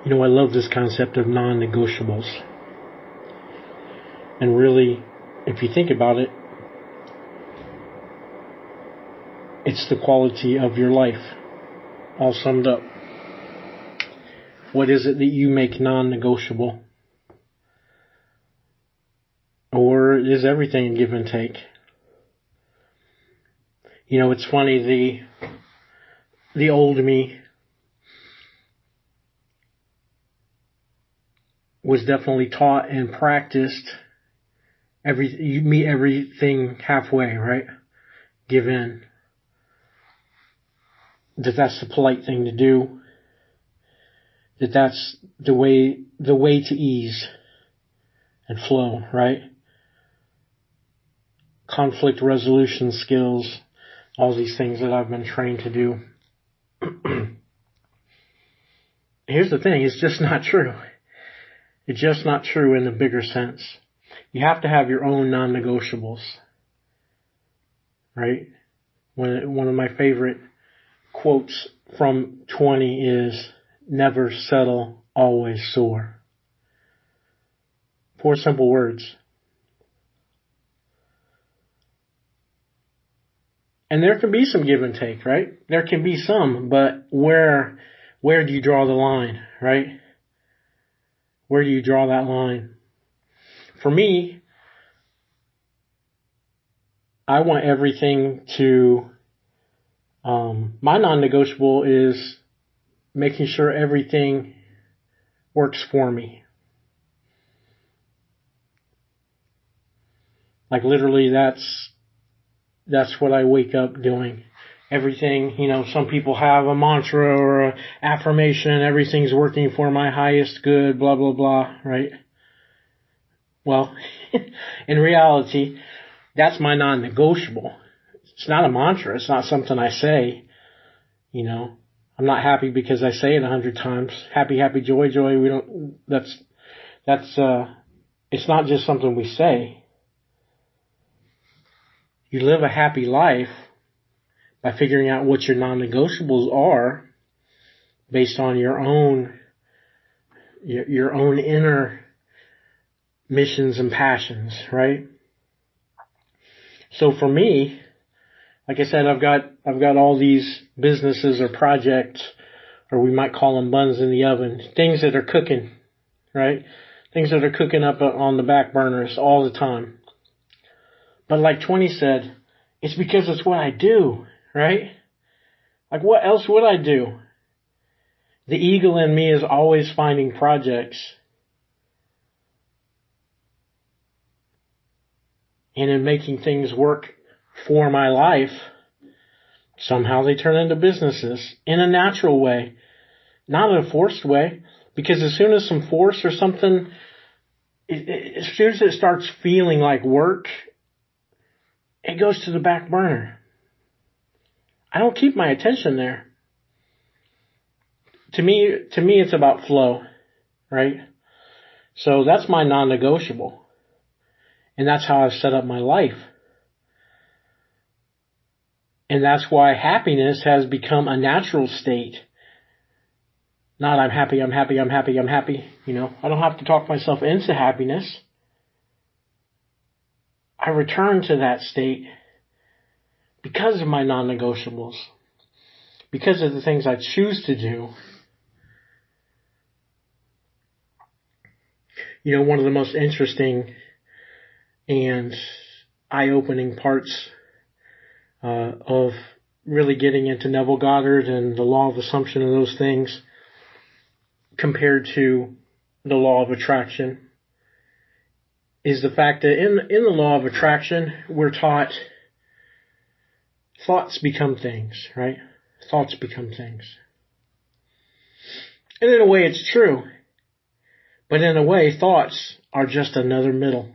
I love this concept of non-negotiables. And really, if you think about it, it's the quality of your life, all summed up. What is it that you make non-negotiable? Or is everything a give and take? It's funny, the old me was definitely taught and practiced you meet everything halfway, right? Give in. That's the polite thing to do. That's the way to ease and flow, right? Conflict resolution skills, all these things that I've been trained to do. Here's the thing, it's just not true. It's just not true in the bigger sense. You have to have your own non-negotiables, right? One of my favorite quotes from 20 is, never settle, always soar. 4 simple words. And there can be some give and take, right? There can be some, but where do you draw the line, right? Where do you draw that line? For me, I want everything to, my non-negotiable is making sure everything works for me. Like literally that's what I wake up doing. Everything, some people have a mantra or an affirmation, everything's working for my highest good, blah, blah, blah, right? Well, in reality, that's my non-negotiable. It's not a mantra. It's not something I say, I'm not happy because I say it 100 times. Happy, happy, joy, joy. It's not just something we say. You live a happy life by figuring out what your non-negotiables are based on your own inner missions and passions, right? So for me, like I said, I've got all these businesses or projects, or we might call them buns in the oven, things that are cooking, right? Things that are cooking up on the back burners all the time. But like 20 said, it's because it's what I do, right? Like what else would I do? The eagle in me is always finding projects and in making things work for my life. Somehow they turn into businesses in a natural way, not in a forced way, because as soon as some force or something, as soon as it starts feeling like work, it goes to the back burner. I don't keep my attention there. To me, it's about flow, right? So that's my non-negotiable. And that's how I've set up my life. And that's why happiness has become a natural state. Not I'm happy, I'm happy, I'm happy, I'm happy. I don't have to talk myself into happiness. I return to that state because of my non-negotiables, because of the things I choose to do. One of the most interesting and eye-opening parts of really getting into Neville Goddard and the law of assumption and those things compared to the law of attraction is the fact that in the law of attraction, we're taught thoughts become things, right? Thoughts become things. And in a way, it's true. But in a way, thoughts are just another middle.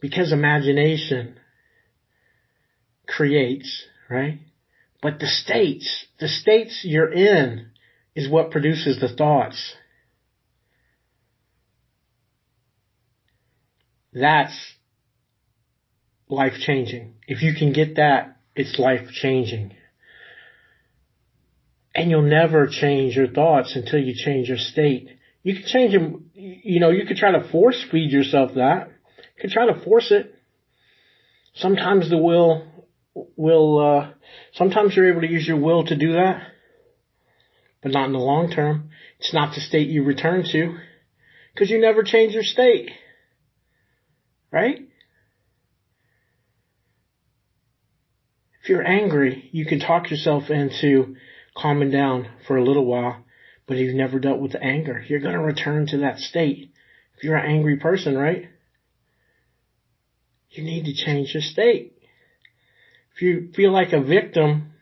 Because imagination creates, right? But the states you're in is what produces the thoughts. That's life-changing. If you can get that, it's life-changing. And you'll never change your thoughts until you change your state. You can change them, you could try to force feed yourself that. You can try to force it. Sometimes the sometimes you're able to use your will to do that, but not in the long term. It's not the state you return to, because you never change your state. Right? If you're angry, you can talk yourself into calming down for a little while, but if you've never dealt with the anger, you're going to return to that state. If you're an angry person, right? You need to change your state. If you feel like a victim,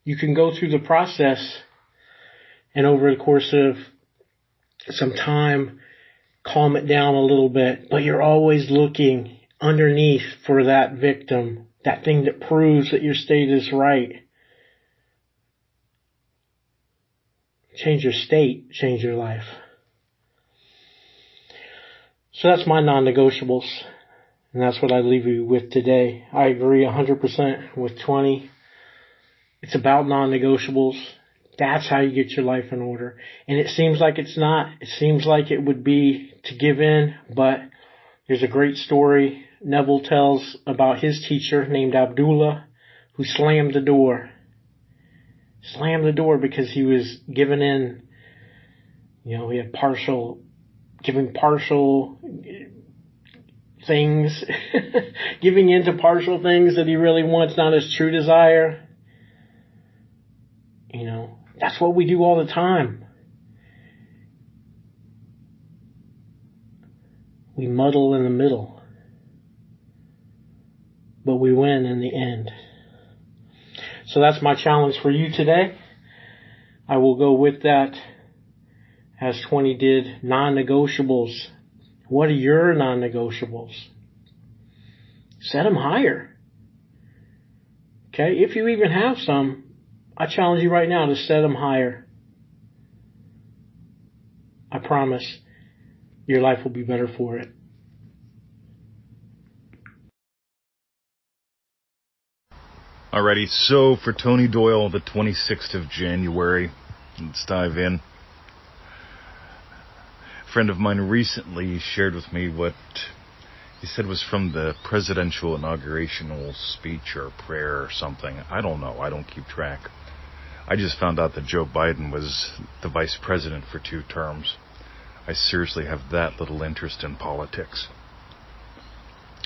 you can go through the process and over the course of some time, calm it down a little bit, but you're always looking underneath for that victim, that thing that proves that your state is right. Change your state, change your life. So that's my non-negotiables. And that's what I leave you with today. I agree 100% with 20. It's about non-negotiables. That's how you get your life in order. And it seems like it's not. It seems like it would be to give in, but there's a great story Neville tells about his teacher named Abdullah, who slammed the door. Slammed the door because he was giving in. He had giving partial things, giving into partial things that he really wants, not his true desire. That's what we do all the time. We muddle in the middle, but we win in the end. So that's my challenge for you today. I will go with that as 20 did, non-negotiables. What are your non-negotiables? Set them higher. Okay, if you even have some, I challenge you right now to set them higher. I promise your life will be better for it. Alrighty, so for Tony Doyle, the 26th of January, let's dive in. A friend of mine recently shared with me what he said was from the presidential inaugurational speech or prayer or something. I don't know. I don't keep track. I just found out that Joe Biden was the vice president for 2 terms. I seriously have that little interest in politics.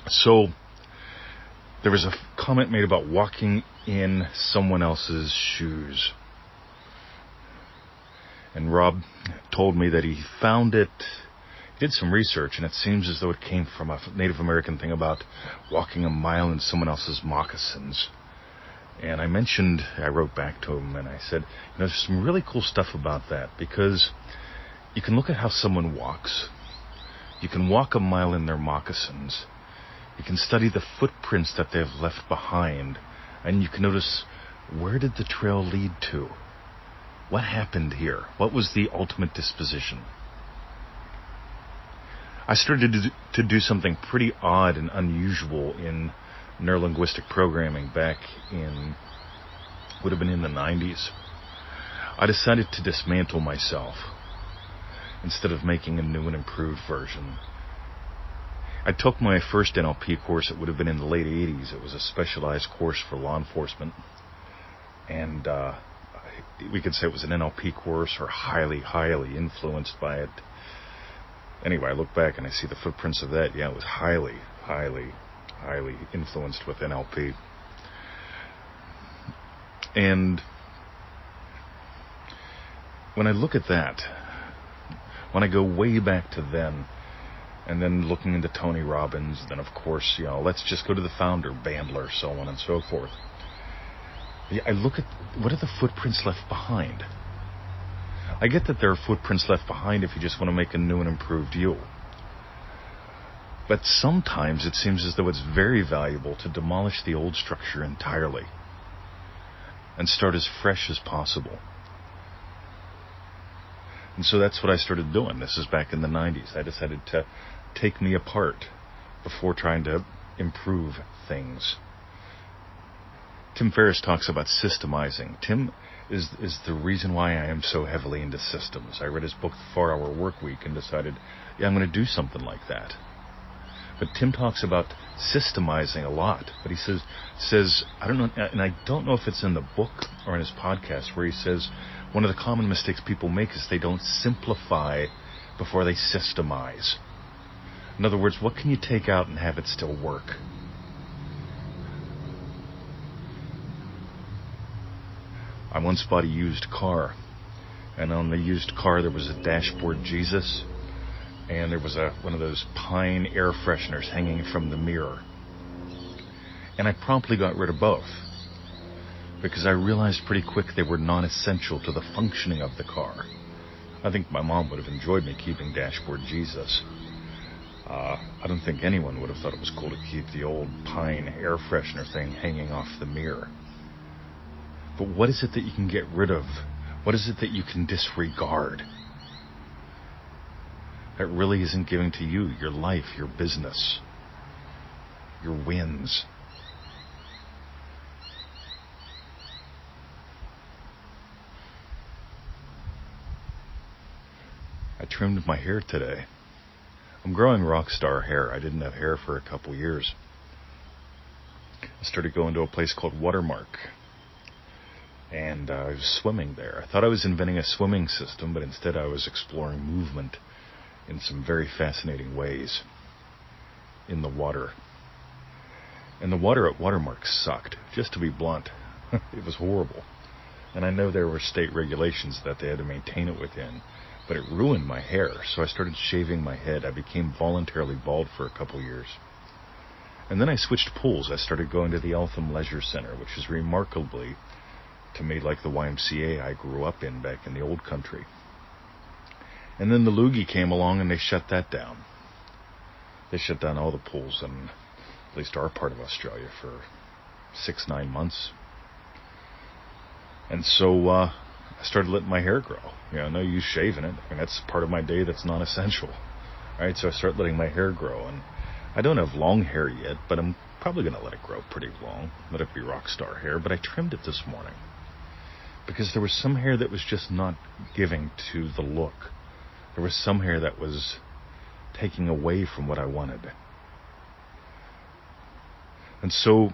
So, there was a comment made about walking in someone else's shoes. And Rob told me that he found it, did some research, and it seems as though it came from a Native American thing about walking a mile in someone else's moccasins. And I wrote back to him and I said, there's some really cool stuff about that, because you can look at how someone walks. You can walk a mile in their moccasins. You can study the footprints that they've left behind, and you can notice, where did the trail lead to? What happened here? What was the ultimate disposition? I started to do something pretty odd and unusual in neurolinguistic programming back in, would have been in the 90s. I decided to dismantle myself instead of making a new and improved version. I took my first NLP course, it would have been in the late 80s. It was a specialized course for law enforcement. And we could say it was an NLP course or highly, highly influenced by it. Anyway, I look back and I see the footprints of that. Yeah, it was highly, highly, highly influenced with NLP. And when I look at that, when I go way back to then, and then looking into Tony Robbins, then of course, let's just go to the founder, Bandler, so on and so forth. I look at, what are the footprints left behind? I get that there are footprints left behind if you just want to make a new and improved you. But sometimes it seems as though it's very valuable to demolish the old structure entirely and start as fresh as possible. And so that's what I started doing. This is back in the 90s. I decided to take me apart before trying to improve things. Tim Ferriss talks about systemizing. Tim is the reason why I am so heavily into systems. I read his book, The 4-Hour Workweek, and decided, yeah, I'm going to do something like that. But Tim talks about systemizing a lot. But he says, I don't know, and I don't know if it's in the book or in his podcast, where he says one of the common mistakes people make is they don't simplify before they systemize. In other words, what can you take out and have it still work? I once bought a used car, and on the used car there was a dashboard Jesus, and there was one of those pine air fresheners hanging from the mirror. And I promptly got rid of both, because I realized pretty quick they were non-essential to the functioning of the car. I think my mom would have enjoyed me keeping dashboard Jesus. I don't think anyone would have thought it was cool to keep the old pine air freshener thing hanging off the mirror. But what is it that you can get rid of? What is it that you can disregard? That really isn't giving to you your life, your business, your wins. I trimmed my hair today. I'm growing rock star hair. I didn't have hair for a couple years. I started going to a place called Watermark, and I was swimming there. I thought I was inventing a swimming system, but instead I was exploring movement in some very fascinating ways in the water. And the water at Watermark sucked, just to be blunt. It was horrible. And I know there were state regulations that they had to maintain it within, but it ruined my hair, so I started shaving my head. I became voluntarily bald for a couple years. And then I switched pools. I started going to the Eltham Leisure Center, which is remarkably, to me, like the YMCA I grew up in back in the old country. And then the loogie came along and they shut that down. They shut down all the pools in at least our part of Australia for 6-9 months. And so I started letting my hair grow. No use shaving it. That's part of my day that's non-essential. Right? So I started letting my hair grow. And I don't have long hair yet, but I'm probably going to let it grow pretty long. Let it be rock star hair. But I trimmed it this morning, because there was some hair that was just not giving to the look. There was some hair that was taking away from what I wanted. And so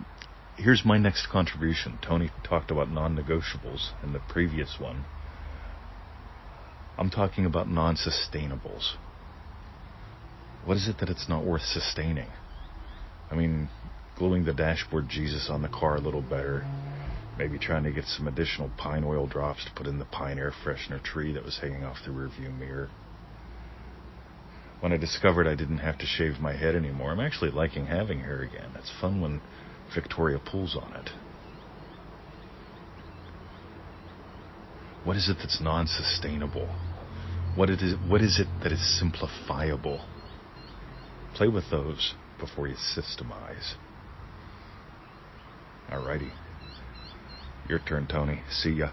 here's my next contribution. Tony talked about non-negotiables in the previous one. I'm talking about non-sustainables. What is it that it's not worth sustaining? I mean, gluing the dashboard Jesus on the car a little better, maybe trying to get some additional pine oil drops to put in the pine air freshener tree that was hanging off the rearview mirror. When I discovered I didn't have to shave my head anymore, I'm actually liking having hair again. It's fun when Victoria pulls on it. What is it that's non-sustainable? What is it that is simplifiable? Play with those before you systemize. Alrighty. Your turn, Tony. See ya.